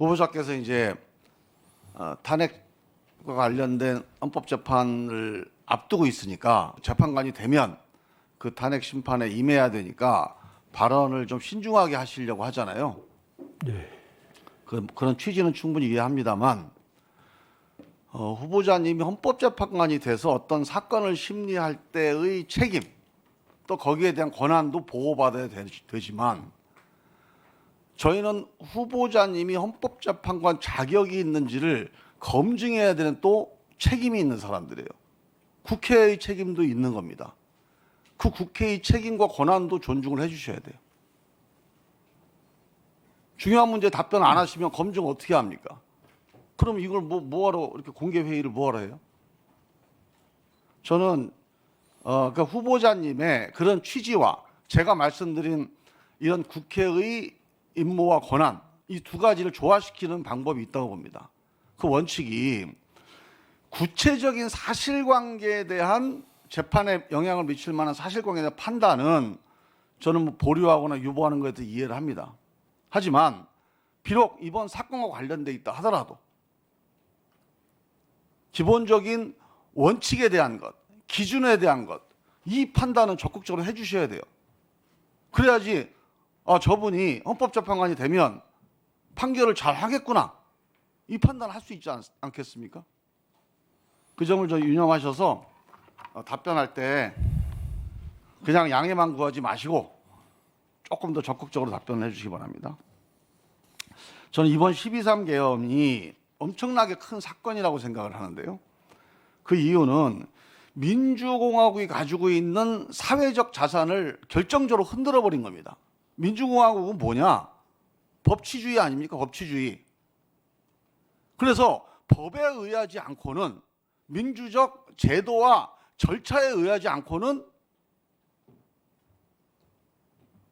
후보자께서 이제 탄핵과 관련된 헌법재판을 앞두고 있으니까 재판관이 되면 그 탄핵 심판에 임해야 되니까 발언을 좀 신중하게 하시려고 하잖아요. 네. 그런 취지는 충분히 이해합니다만 후보자님이 헌법재판관이 돼서 어떤 사건을 심리할 때의 책임 또 거기에 대한 권한도 보호받아야 되지만 저희는 후보자님이 헌법재판관 자격이 있는지를 검증해야 되는 또 책임이 있는 사람들이에요. 국회의 책임도 있는 겁니다. 그 국회의 책임과 권한도 존중을 해주셔야 돼요. 중요한 문제 답변 안 하시면 검증 어떻게 합니까? 그럼 이걸 뭐하러 이렇게 공개 회의를 뭐하러 해요? 저는 그러니까 후보자님의 그런 취지와 제가 말씀드린 이런 국회의 임무와 권한 이 두 가지를 조화시키는 방법이 있다고 봅니다. 그 원칙이 구체적인 사실관계에 대한 재판에 영향을 미칠 만한 사실관계에 대한 판단은 저는 뭐 보류하거나 유보하는 것에 대해 이해를 합니다. 하지만 비록 이번 사건과 관련돼 있다 하더라도 기본적인 원칙에 대한 것, 기준에 대한 것, 이 판단은 적극적으로 해주셔야 돼요. 그래야지 저분이 헌법재판관이 되면 판결을 잘 하겠구나 이 판단을 할 수 있지 않겠습니까? 그 점을 좀 유념하셔서 답변할 때 그냥 양해만 구하지 마시고 조금 더 적극적으로 답변을 해주시기 바랍니다. 저는 이번 12.3 계엄이 엄청나게 큰 사건이라고 생각을 하는데요. 그 이유는 민주공화국이 가지고 있는 사회적 자산을 결정적으로 흔들어 버린 겁니다. 민주공화국은 뭐냐? 법치주의 아닙니까? 법치주의. 그래서 법에 의하지 않고는 민주적 제도와 절차에 의하지 않고는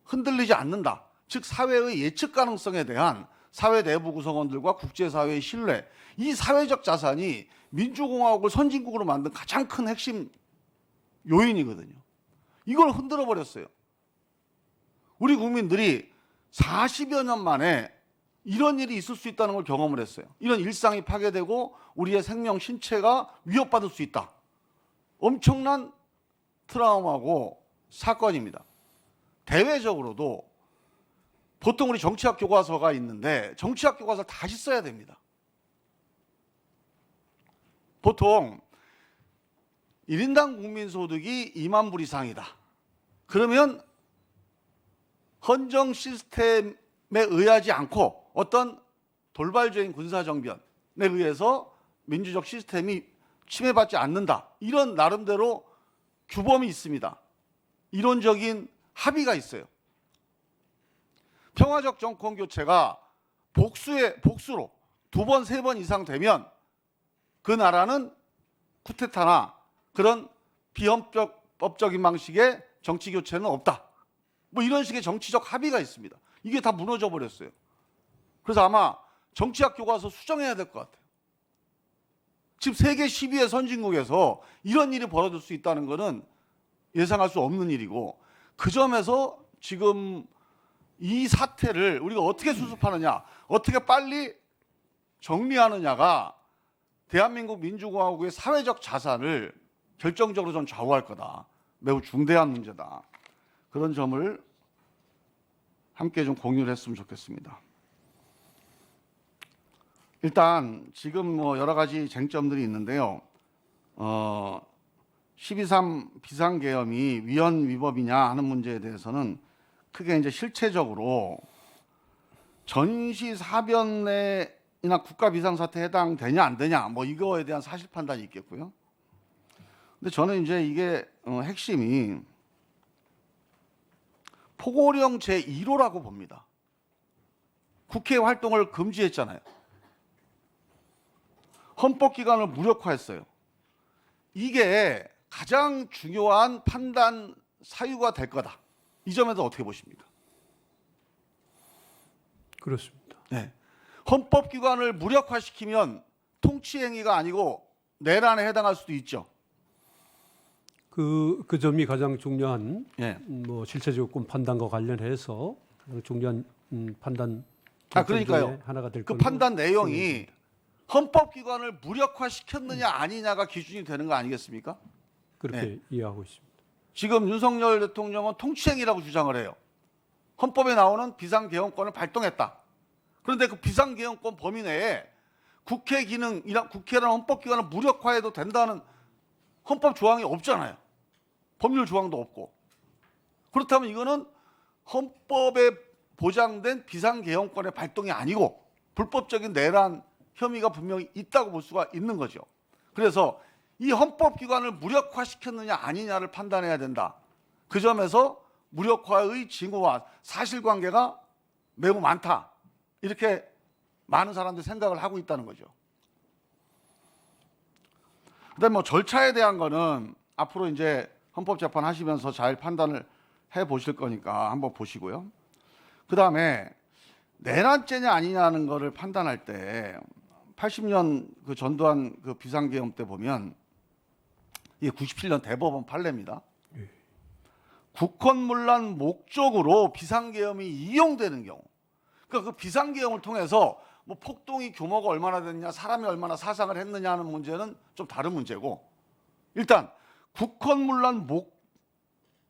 흔들리지 않는다. 즉 사회의 예측 가능성에 대한 사회 내부 구성원들과 국제사회의 신뢰, 이 사회적 자산이 민주공화국을 선진국으로 만든 가장 큰 핵심 요인이거든요. 이걸 흔들어 버렸어요. 우리 국민들이 40여 년 만에 이런 일이 있을 수 있다는 걸 경험을 했어요. 이런 일상이 파괴되고 우리의 생명, 신체가 위협받을 수 있다. 엄청난 트라우마고 사건입니다. 대외적으로도 보통 우리 정치학 교과서가 있는데 정치학 교과서를 다시 써야 됩니다. 보통 1인당 국민소득이 2만 불 이상이다. 그러면 헌정 시스템에 의하지 않고 어떤 돌발적인 군사정변에 의해서 민주적 시스템이 침해받지 않는다. 이런 나름대로 규범이 있습니다. 이론적인 합의가 있어요. 평화적 정권 교체가 복수로 2번, 3번 이상 되면 그 나라는 쿠데타나 그런 비헌법적인 방식의 정치 교체는 없다. 뭐 이런 식의 정치적 합의가 있습니다. 이게 다 무너져 버렸어요. 그래서 아마 정치학 교과서 수정해야 될 것 같아요. 지금 세계 10위의 선진국에서 이런 일이 벌어질 수 있다는 것은 예상할 수 없는 일이고 그 점에서 지금 이 사태를 우리가 어떻게 수습하느냐, 어떻게 빨리 정리하느냐가 대한민국 민주공화국의 사회적 자산을 결정적으로 좀 좌우할 거다. 매우 중대한 문제다. 그런 점을 함께 좀 공유를 했으면 좋겠습니다. 일단 지금 뭐 여러 가지 쟁점들이 있는데요. 12.3 비상계엄이 위헌 위법이냐 하는 문제에 대해서는 크게 이제 실체적으로 전시사변이나 국가 비상사태에 해당되냐 안 되냐 뭐 이거에 대한 사실 판단이 있겠고요. 근데 저는 이제 이게 핵심이 포고령 제1호라고 봅니다. 국회 활동을 금지했잖아요. 헌법기관을 무력화했어요. 이게 가장 중요한 판단 사유가 될 거다. 이 점에서 어떻게 보십니까? 그렇습니다. 네. 헌법기관을 무력화시키면 통치행위가 아니고 내란에 해당할 수도 있죠. 그 점이 가장 중요한 예. 뭐 실체적 요건 판단과 관련해서 중요한 판단 그러니까요. 중에 하나가 될 그 걸로 판단 내용이 생각됩니다. 헌법기관을 무력화시켰느냐 아니냐가 기준이 되는 거 아니겠습니까? 그렇게 이해하고 있습니다. 지금 윤석열 대통령은 통치행위라고 주장을 해요. 헌법에 나오는 비상개헌권을 발동했다. 그런데 그 비상개헌권 범위 내에 국회 기능이랑 국회라는 헌법기관을 무력화해도 된다는 헌법 조항이 없잖아요. 법률 조항도 없고. 그렇다면 이거는 헌법에 보장된 비상개헌권의 발동이 아니고 불법적인 내란 혐의가 분명히 있다고 볼 수가 있는 거죠. 그래서 이 헌법기관을 무력화시켰느냐 아니냐를 판단해야 된다. 그 점에서 무력화의 징후와 사실관계가 매우 많다. 이렇게 많은 사람들이 생각을 하고 있다는 거죠. 그다음에 뭐 절차에 대한 거는 앞으로 이제 헌법재판 하시면서 잘 판단을 해 보실 거니까 한번 보시고요. 그다음에 내란죄냐 아니냐는 거를 판단할 때 80년 그 전두환 그 비상계엄 때 보면 이게 97년 대법원 판례입니다. 국헌문란 목적으로 비상계엄이 이용되는 경우, 그러니까 그 비상계엄을 통해서 뭐 폭동이 규모가 얼마나 됐냐, 사람이 얼마나 사상을 했느냐 하는 문제는 좀 다른 문제고, 일단 국헌문란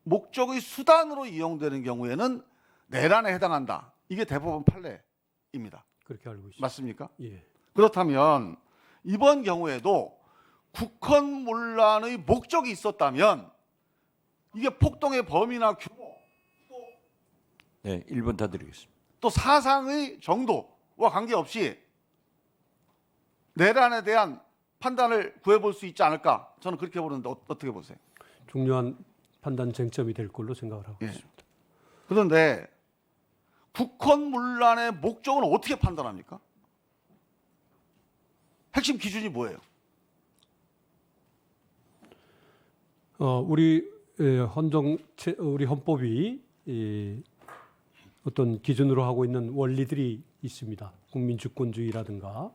목적의 수단으로 이용되는 경우에는 내란에 해당한다. 이게 대법원 판례입니다. 그렇게 알고 있습니다. 맞습니까? 예. 그렇다면 이번 경우에도 국헌문란의 목적이 있었다면 이게 폭동의 범위나 규모 네, 1분 더 드리겠습니다. 또 사상의 정도와 관계없이 내란에 대한 판단을 구해볼 수 있지 않을까? 저는 그렇게 보는데 어떻게 보세요? 중요한 판단 쟁점이 될 걸로 생각을 하고 예. 있습니다. 그런데 국헌문란의 목적은 어떻게 판단합니까? 핵심 기준이 뭐예요? 우리 우리 헌법이 어떤 기준으로 하고 있는 원리들이 있습니다. 국민주권주의라든가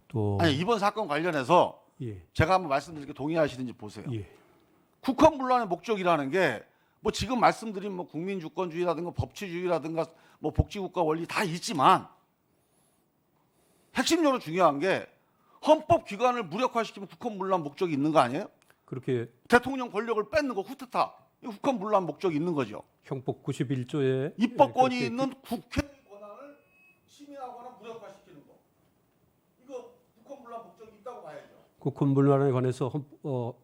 또 아니 이번 사건 관련해서 예, 제가 한번 말씀드리게 동의하시는지 보세요. 예, 국헌문란의 목적이라는 게 뭐 지금 말씀드린 뭐 국민주권주의라든가 법치주의라든가 뭐 복지국가 원리 다 있지만 핵심적으로 중요한 게 헌법기관을 무력화시키면 국헌문란 목적이 있는 거 아니에요? 그렇게 대통령 권력을 뺏는 거 후트타 이거 국헌문란 목적이 있는 거죠. 형법 91조에 입법권이 있는 국회의 권한을 침해하거나 무력화시키는 거 이거 국헌문란 목적이 있다고 봐야죠. 국헌문란에 관해서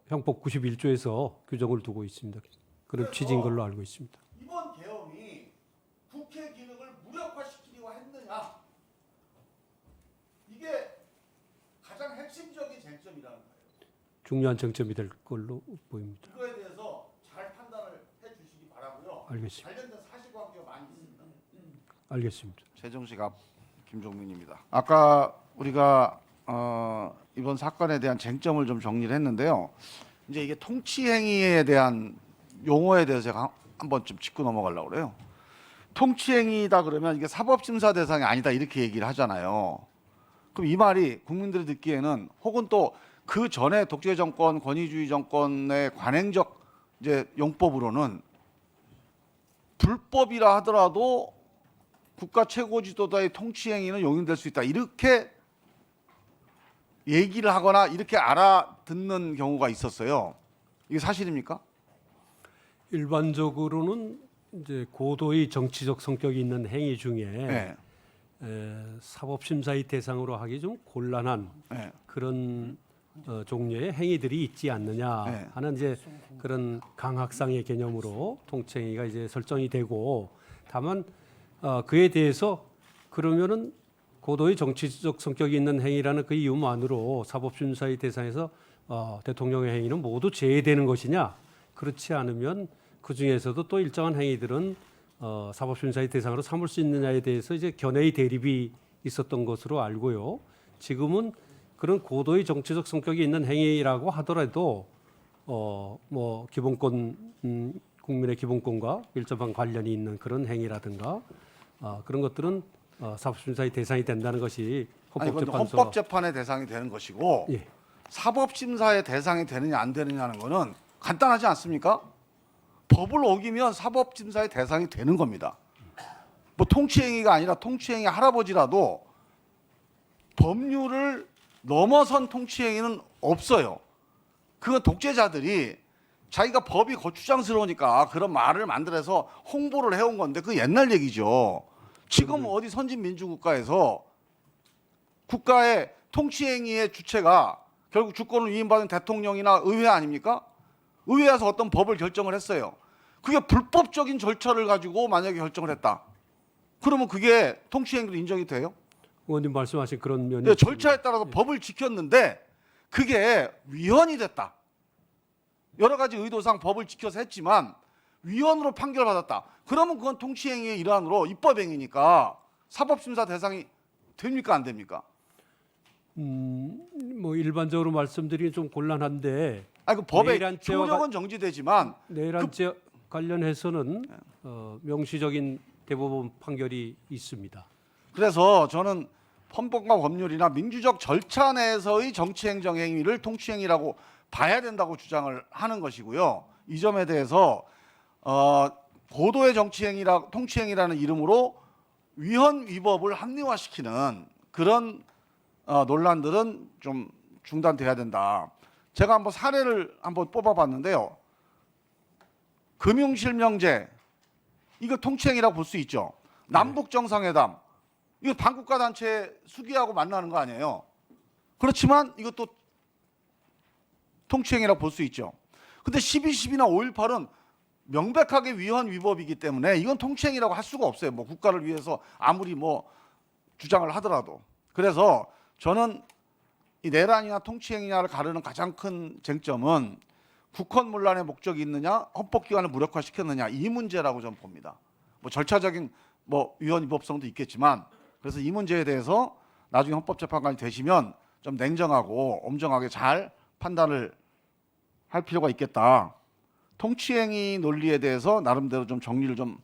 형법 91조에서 규정을 두고 있습니다. 그런 취지인 걸로 알고 있습니다. 이번 계엄이 국회 기능을 무력화시키려고 했느냐 이게 가장 핵심적인 쟁점이라는 거예요. 중요한 쟁점이 될 걸로 보입니다. 이거에 대해서 잘 판단을 해주시기 바라고요. 알겠습니다. 관련된 사실관계가 많이 있습니다. 알겠습니다. 최정식 앞 김종민입니다. 아까 우리가 이번 사건에 대한 쟁점을 좀 정리를 했는데요. 이제 이게 통치행위에 대한 용어에 대해서 제가 한번 좀 짚고 넘어가려고 그래요. 통치행위다 그러면 이게 사법심사 대상이 아니다 이렇게 얘기를 하잖아요. 그럼 이 말이 국민들이 듣기에는 혹은 또 그 전에 독재 정권, 권위주의 정권의 관행적 이제 용법으로는 불법이라 하더라도 국가 최고 지도자의 통치 행위는 용인될 수 있다. 이렇게 얘기를 하거나 이렇게 알아듣는 경우가 있었어요. 이게 사실입니까? 일반적으로는 이제 고도의 정치적 성격이 있는 행위 중에 네. 사법심사의 대상으로 하기 좀 곤란한 네. 그런 종류의 행위들이 있지 않느냐 네. 하는 이제 그런 강학상의 개념으로 통치행위가 이제 설정이 되고, 다만 그에 대해서 그러면은 고도의 정치적 성격이 있는 행위라는 그 이유만으로 사법심사의 대상에서 대통령의 행위는 모두 제외되는 것이냐? 그렇지 않으면 그 중에서도 또 일정한 행위들은 사법심사의 대상으로 삼을 수 있느냐에 대해서 이제 견해의 대립이 있었던 것으로 알고요. 지금은 그런 고도의 정치적 성격이 있는 행위라고 하더라도 뭐 기본권 국민의 기본권과 밀접한 관련이 있는 그런 행위라든가 그런 것들은 사법심사의 대상이 된다는 것이 아니, 근데 헌법재판소 헌법재판의 대상이 되는 것이고 예. 사법심사의 대상이 되느냐 안 되느냐는 거는 간단하지 않습니까? 법을 어기면 사법심사의 대상이 되는 겁니다. 뭐 통치행위가 아니라 통치행위 할아버지라도 법률을 넘어선 통치행위는 없어요. 그건 독재자들이 자기가 법이 거추장스러우니까 그런 말을 만들어서 홍보를 해온 건데 그 옛날 얘기죠. 지금 어디 선진 민주국가에서 국가의 통치행위의 주체가 결국 주권을 위임받은 대통령이나 의회 아닙니까? 의회에서 어떤 법을 결정을 했어요. 그게 불법적인 절차를 가지고 만약에 결정을 했다. 그러면 그게 통치행위로 인정이 돼요? 의원님 말씀하신 그런 면이 네, 절차에 따라서 법을 지켰는데 그게 위헌이 됐다. 여러 가지 의도상 법을 지켜서 했지만 위헌으로 판결받았다. 그러면 그건 통치행위의 일환으로 입법행위니까 사법심사 대상이 됩니까 안 됩니까? 뭐 일반적으로 말씀드리기 좀 곤란한데 아니 그 법의 내란죄와 효력은 정지되지만 내란죄 관련해서는 명시적인 대법원 판결이 있습니다. 그래서 저는 헌법과 법률이나 민주적 절차 내에서의 정치행정 행위를 통치행위라고 봐야 된다고 주장을 하는 것이고요. 이 점에 대해서 고도의 통치행위라는 이름으로 위헌 위법을 합리화시키는 그런 논란들은 좀 중단돼야 된다. 제가 한번 사례를 한번 뽑아봤는데요. 금융실명제 이거 통치행위라고 볼 수 있죠. 남북 정상회담 이거 반국가 단체 수기하고 만나는 거 아니에요. 그렇지만 이것도 통치행위라고 볼 수 있죠. 근데 12.12나 5.18은 명백하게 위헌 위법이기 때문에 이건 통치행위라고 할 수가 없어요. 뭐 국가를 위해서 아무리 뭐 주장을 하더라도. 그래서 저는 이 내란이나 통치행위냐를 가르는 가장 큰 쟁점은 국헌문란의 목적이 있느냐, 헌법기관을 무력화시켰느냐 이 문제라고 저는 봅니다. 뭐 절차적인 뭐 위헌 위법성도 있겠지만 그래서 이 문제에 대해서 나중에 헌법재판관이 되시면 좀 냉정하고 엄정하게 잘 판단을 할 필요가 있겠다. 통치행위 논리에 대해서 나름대로 좀 정리를 좀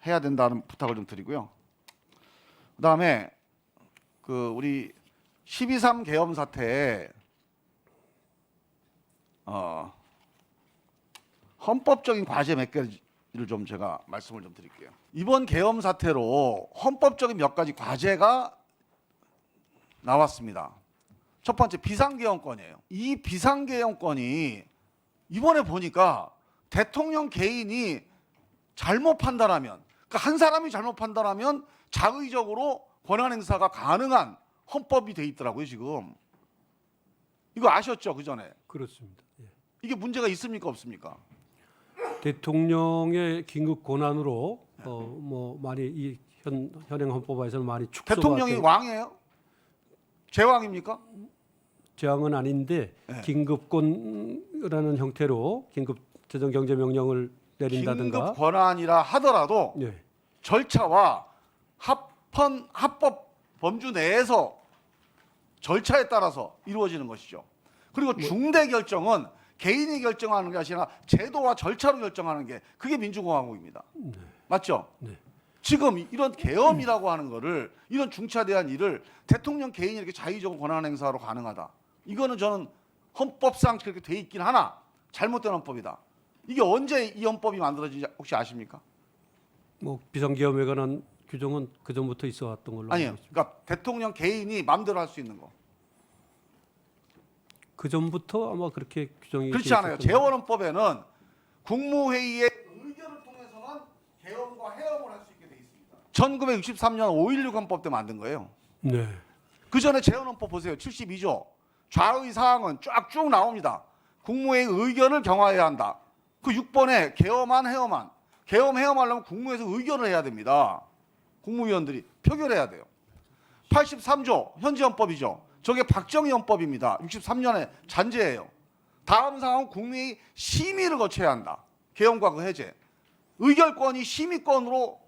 해야 된다는 부탁을 좀 드리고요. 그다음에 그 우리 12.3 계엄 사태에 헌법적인 과제 몇 가지를 좀 제가 말씀을 좀 드릴게요. 이번 계엄 사태로 헌법적인 몇 가지 과제가 나왔습니다. 첫 번째 비상계엄권이에요. 이 비상계엄권이 이번에 보니까 대통령 개인이 잘못 판단하면, 그러니까 한 사람이 잘못 판단하면 자의적으로 권한 행사가 가능한 헌법이 돼 있더라고요 지금. 이거 아셨죠 그 전에? 그렇습니다. 예. 이게 문제가 있습니까 없습니까? 대통령의 긴급 권한으로 뭐 많이 이 현행 헌법에서는 많이 축소가 대통령이 된 왕이에요? 제왕입니까? 재앙은 아닌데 네. 긴급권이라는 형태로 긴급 재정경제명령을 내린다든가 긴급 권한이라 하더라도 네. 절차와 합법 범주 내에서 절차에 따라서 이루어지는 것이죠. 그리고 중대 결정은 개인이 결정하는 게 아니라 제도와 절차로 결정하는 게 그게 민주공화국입니다. 맞죠? 네. 지금 이런 계엄이라고 하는 거를 이런 중차대한 일을 대통령 개인이 이렇게 자의적으로 권한 행사로 가능하다. 이거는 저는 헌법상 그렇게 돼 있긴 하나 잘못된 헌법이다. 이게 언제 이 헌법이 만들어진지 혹시 아십니까? 뭐 비상계엄에 관한 규정은 그 전부터 있어 왔던 걸로 아니에요. 알고 있습니다. 그러니까 대통령 개인이 마음대로 할 수 있는 거. 그 전부터 아마 그렇게 규정이 그렇지 돼 않아요. 있었던 재헌헌법에는 국무회의의 의견을 통해서만 개헌과 해엄을 할 수 있게 돼 있습니다. 1963년 5.16 헌법 때 만든 거예요. 네. 그 전에 재헌헌법 보세요. 72조. 좌의 사항은 쫙쭉 나옵니다. 국무회의 의견을 경하해야 한다. 그 6번에 개엄안 해엄안. 개엄 해엄하려면 국무회에서 의견을 해야 됩니다. 국무위원들이 표결해야 돼요. 83조 현지 헌법이죠. 저게 박정희 헌법입니다. 63년에 잔재예요. 다음 사항은 국민의 심의를 거쳐야 한다. 개헌과 그 해제. 의결권이 심의권으로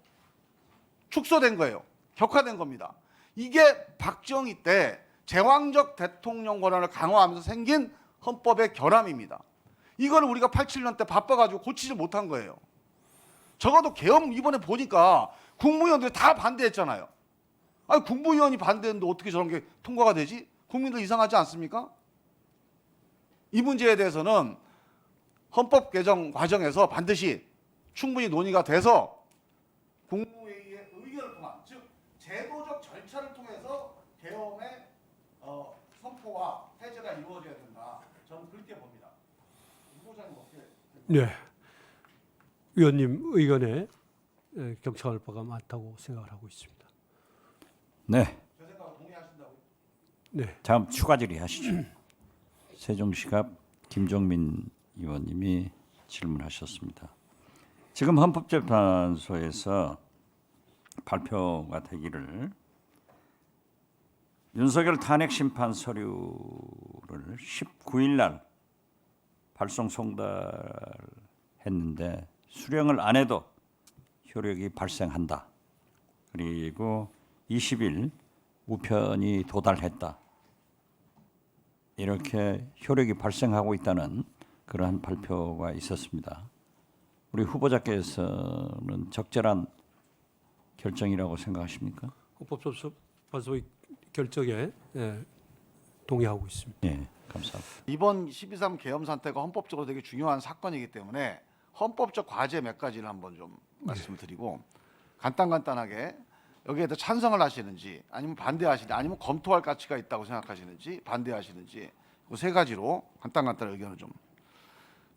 축소된 거예요. 격화된 겁니다. 이게 박정희 때 제왕적 대통령 권한을 강화하면서 생긴 헌법의 결함입니다. 이거를 우리가 87년 때 바빠가지고 고치지 못한 거예요. 적어도 계엄 이번에 보니까 국무위원들이 다 반대했잖아요. 아니 국무위원이 반대했는데 어떻게 저런 게 통과가 되지? 국민들 이상하지 않습니까? 이 문제에 대해서는 헌법 개정 과정에서 반드시 충분히 논의가 돼서 국무회의의 의견을 네. 위원님 의견에 경청할 바가 많다고 생각을 하고 있습니다. 네. 네. 다음 추가 질의하시죠. 세종시갑 김종민 의원님이 질문하셨습니다. 지금 헌법재판소에서 발표가 되기를 윤석열 탄핵 심판 서류를 19일 날 발송 송달했는데 수령을 안 해도 효력이 발생한다. 그리고 20일 우편이 도달했다. 이렇게 효력이 발생하고 있다는 그러한 발표가 있었습니다. 우리 후보자께서는 적절한 결정이라고 생각하십니까? 헌법재판소의 결정에 동의하고 있습니다. 네, 감사합니다. 이번 12.3 계엄 사태가 헌법적으로 되게 중요한 사건이기 때문에 헌법적 과제 몇 가지를 한번 좀 말씀을 드리고 간단하게 여기에 대해 찬성을 하시는지 아니면 반대하시는지 아니면 검토할 가치가 있다고 생각하시는지 반대하시는지 그 세 가지로 간단한 의견을 좀.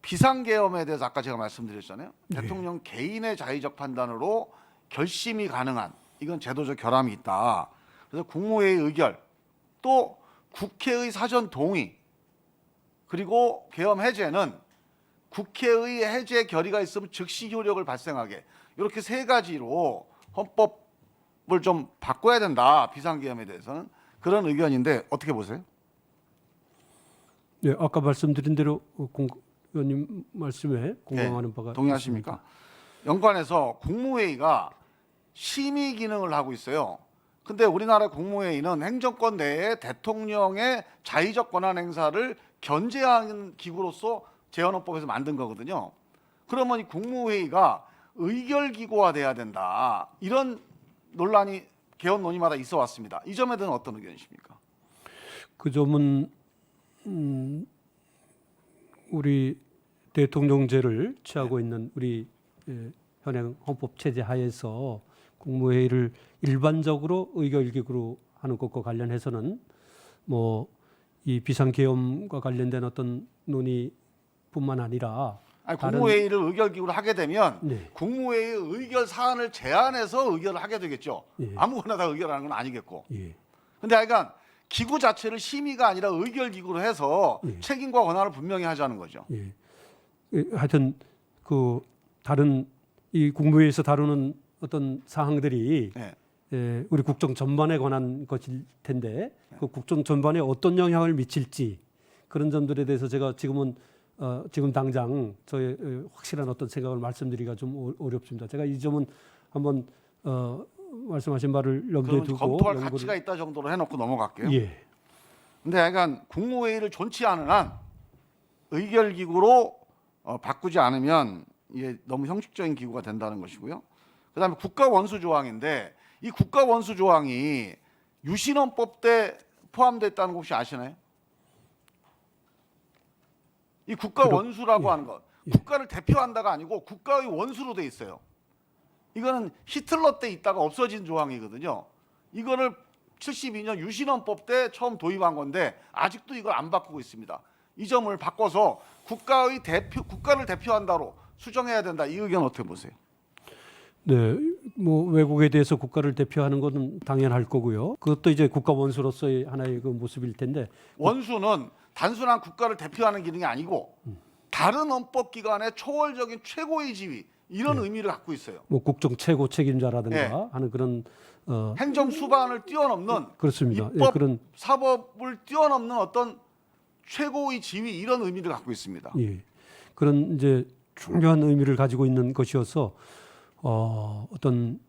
비상계엄에 대해서 아까 제가 말씀드렸잖아요. 네. 대통령 개인의 자의적 판단으로 결심이 가능한 이건 제도적 결함이 있다. 그래서 국무회의 의결 또 국회의 사전 동의 그리고 계엄 해제는 국회의 해제 결의가 있으면 즉시 효력을 발생하게 이렇게 세 가지로 헌법을 좀 바꿔야 된다. 비상계엄에 대해서는 그런 의견인데 어떻게 보세요? 네, 아까 말씀드린 대로 의원님 말씀에 공감하는 바가 동의하십니까? 있습니다. 연관해서 국무회의가 심의 기능을 하고 있어요. 근데 우리나라 국무회의는 행정권 내에 대통령의 자의적 권한 행사를 견제하는 기구로서 재헌헌법에서 만든 거거든요. 그러면 이 국무회의가 의결 기구화 돼야 된다. 이런 논란이 개헌 논의마다 있어 왔습니다. 이 점에 대해서는 어떤 의견이십니까? 그 점은 우리 대통령제를 취하고 있는 우리 현행 헌법 체제 하에서 국무회의를 일반적으로 의결기구로 하는 것과 관련해서는 뭐 이 비상계엄과 관련된 어떤 논의뿐만 아니라 아니, 다른- 국무회의를 의결기구로 하게 되면 네. 국무회의 의결 사안을 제안해서 의결을 하게 되겠죠. 예. 아무거나 다 의결하는 건 아니겠고. 예. 근데 하여간 기구 자체를 심의가 아니라 의결기구로 해서 예. 책임과 권한을 분명히 하자는 거죠. 예. 하여튼 그 다른 이 국무회의에서 다루는 어떤 사항들이 네. 우리 국정 전반에 관한 것일 텐데 그 국정 전반에 어떤 영향을 미칠지 그런 점들에 대해서 제가 지금은 지금 당장 저의 확실한 어떤 생각을 말씀드리기가 좀 어렵습니다. 제가 이 점은 한번 말씀하신 바를 염두에 그러면 두고 검토할 연구를- 가치가 있다 정도로 해놓고 넘어갈게요. 예. 근데 하여간 국무회의를 존치 않은 한 의결기구로 바꾸지 않으면 이게 너무 형식적인 기구가 된다는 것이고요. 그다음에 국가원수조항인데 이 국가원수조항이 유신헌법 때 포함됐다는 거 혹시 아시나요? 이 국가원수라고 하는 것, 국가를 대표한다가 아니고 국가의 원수로 돼 있어요. 이거는 히틀러 때 있다가 없어진 조항이거든요. 이거를 72년 유신헌법 때 처음 도입한 건데 아직도 이걸 안 바꾸고 있습니다. 이 점을 바꿔서 국가를 대표한다로 수정해야 된다. 이 의견 어떻게 보세요? 네, 뭐 외국에 대해서 국가를 대표하는 것은 당연할 거고요. 그것도 이제 국가 원수로서의 하나의 그 모습일 텐데 원수는 단순한 국가를 대표하는 기능이 아니고 다른 헌법기관의 초월적인 최고의 지위 이런 의미를 갖고 있어요. 뭐 국정 최고 책임자라든가 네. 하는 그런 행정 수반을 뛰어넘는 그렇습니다. 입법, 그런 사법을 뛰어넘는 어떤 최고의 지위 이런 의미를 갖고 있습니다. 그런 이제 중요한 의미를 가지고 있는 것이어서 어떤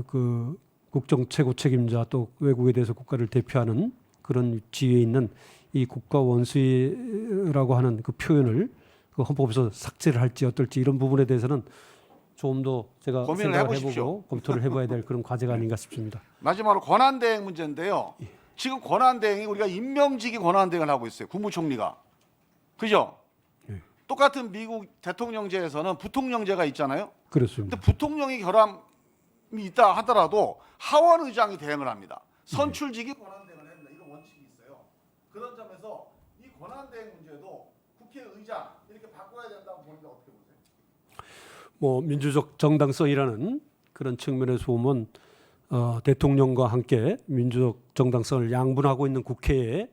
그 국정 최고 책임자 또 외국에 대해서 국가를 대표하는 그런 지위에 있는 이 국가 원수라고 하는 그 표현을 그 헌법에서 삭제를 할지 어떨지 이런 부분에 대해서는 좀 더 제가 고민을 생각을 해보십시오. 해보고 검토를 해봐야 될 그런 과제가 아닌가 싶습니다. 마지막으로 권한대행 문제인데요. 지금 권한대행이 우리가 임명직이 권한대행을 하고 있어요. 국무총리가. 그죠? 예. 똑같은 미국 대통령제에서는 부통령제가 있잖아요. 그렇습니다. 근데 부통령이 결함이 있다 하더라도 하원 의장이 대행을 합니다. 선출직이 권한대행을 합니다. 이거 원칙이 있어요. 그런 점에서 이 권한대행 문제도 국회의장 이렇게 바꿔야 된다고 보는데 어떻게 보세요? 뭐 민주적 정당성이라는 그런 측면에서 보면 대통령과 함께 민주적 정당성을 양분하고 있는 국회에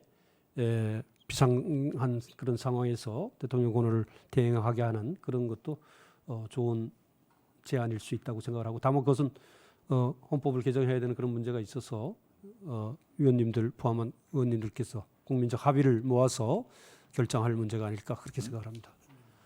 비상한 그런 상황에서 대통령 권한을 대행하게 하는 그런 것도 좋은 제안일 수 있다고 생각을 하고, 다만 그것은 헌법을 개정해야 되는 그런 문제가 있어서 위원님들 포함한 의원님들께서 국민적 합의를 모아서 결정할 문제가 아닐까 그렇게 생각을 합니다.